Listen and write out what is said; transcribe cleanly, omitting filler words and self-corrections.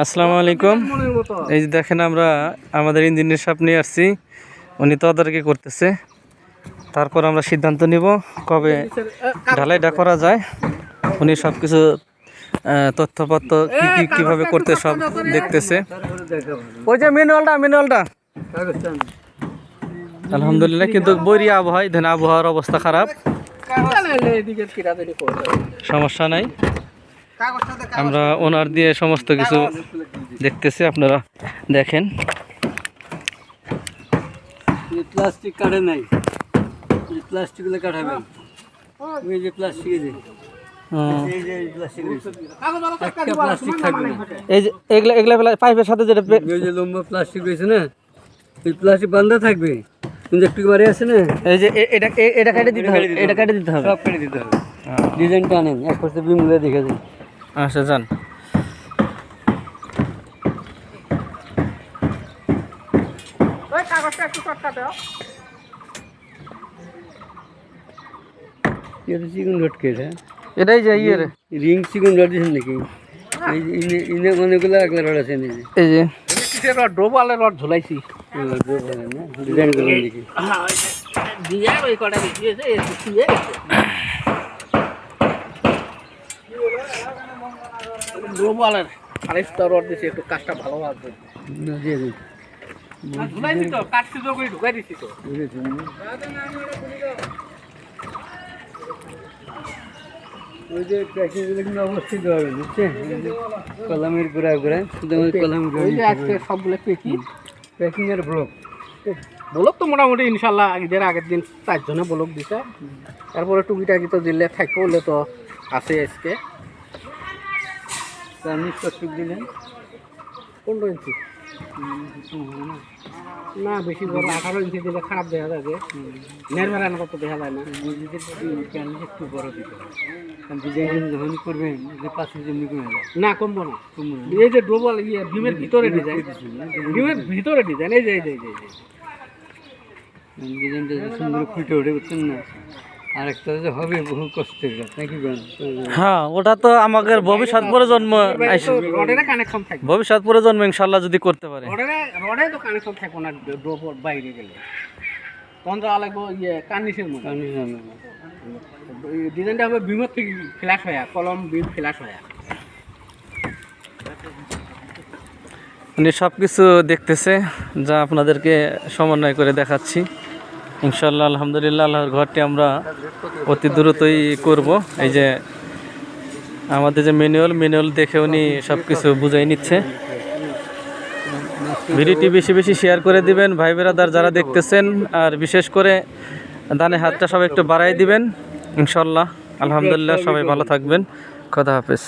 আসসালামু আলাইকুম। এই যে দেখেন আমরা আমাদের ইঞ্জিনিয়ার সাহেব নিয়ে আসছি, উনি তদারকি করতেছে। তারপর আমরা সিদ্ধান্ত নিব কবে ঢালাইটা করা যায়। উনি সব কিছু তথ্যপত্র কিভাবে করতে সব দেখতেছে। ওই যে মিনুয়ালটা আলহামদুলিল্লাহ, কিন্তু বৈরী আবহাওয়া, ধরেন আবহাওয়ার অবস্থা খারাপ, সমস্যা নাই। আমরা ওনার দিয়ে সমস্ত কিছু দেখতেছি, আপনারা দেখেন। প্লাস্টিক কাটে নাই, প্লাস্টিকগুলো কাটাবেন। ওই যে প্লাস্টিক, প্লাস্টিক থাকবে না। এই যে এগুলা পাইপের সাথে যেটা ওই যে লম্বা প্লাস্টিক রয়েছে না, ওই প্লাস্টিক বান্ধা থাকবে, কিন্তু একটু বাড়ি আছে না, এই যে এটা কেটে দিতে হবে, এটা কেটে দিতে হবে, সব কেটে দিতে হবে। ডিজাইনটা আনেন, এক পাশে বিমুলে দেখে দিন। আচ্ছা যান। চিকন রড কেটে, এটাই যে ইয়ে রিং চিকন রড দিয়েছেন নাকি? ইনে অনেকগুলো আগলা রড আছে। এই যে ড্রোবালের রড ঝুলাইছি, ডিজাইনগুলো দেখি। ড্রোবালের আরেকটা রড দিছি, একটু কাজটা ভালো লাগবে। দিয়ে দিন। ঝুলাইছি তো, কাটছি তো, করে ঢুকাই দিছি তো। ওই যে প্যাকিংগুলো কিন্তু অবস্থিত হবে, বুঝছেন? কলামের গোড়া শুধু কলাম ওই যে আজকে সবগুলো প্যাকিং এর ব্লক। ব্লক তো মোটামুটি ইনশাল্লাহ ঈদের আগের দিন 4 জনে ব্লক দিছে। তারপরে টুকিটাকি তো দিলে থাকবে, বলে তো আছে আজকে। চার্নিশ কটুক দিলেন 15 ইঞ্চি না, বেশি বড় 18 ইঞ্চি দিলে খারাপ দেখা যাবে, নেড়বেড়ানো কত দেখা যায় না। একটু বড় দিতে হবে, কারণ ডিজাইন যখন করবেন যে পাশে যেমনি কমে যায় না, কমবো না। এই যে ড্রোবল বিমের ভিতরে ডিজাইন, বিমের ভিতরে ডিজাইন, এই যে ডিজাইনটা সুন্দর ফুটে উঠে, বুঝছেন না? আর একটা যে হবে বহু কষ্টের কাজ নাকি? হ্যাঁ, ওটা তো আমাদের ভবিষ্যৎ প্রজন্ম কানেকশন থাকবে, ভবিষ্যৎ প্রজন্ম ইনশাল্লাহ যদি করতে পারে। রডে তো কানেকশন থাকবো না, ড্রোবল বাইরে গেলে তখন তো লাগবো কার্নিশের মধ্যে। ডিজাইনটা হবে বিমের থেকে ফ্ল্যাশ হয়ে, কলম বিম ফ্ল্যাশ হয়ে। উনি সব কিছু দেখতেছে, যা আপনাদেরকে সমন্বয় করে দেখাচ্ছি। ইনশাল্লাহ আলহামদুলিল্লাহ, আল্লাহর ঘরটি আমরা অতি দ্রুতই করব। এই যে আমাদের যে ম্যানুয়াল দেখে উনি সব কিছু বুঝাই নিচ্ছে। ভিডিওটি বেশি বেশি শেয়ার করে দিবেন ভাই বেরাদার যারা দেখতেছেন, আর বিশেষ করে দানে হাতটা সবাই একটু বাড়াই দিবেন। ইনশাল্লাহ আলহামদুলিল্লাহ, সবাই ভালো থাকবেন। খোদা হাফেজ।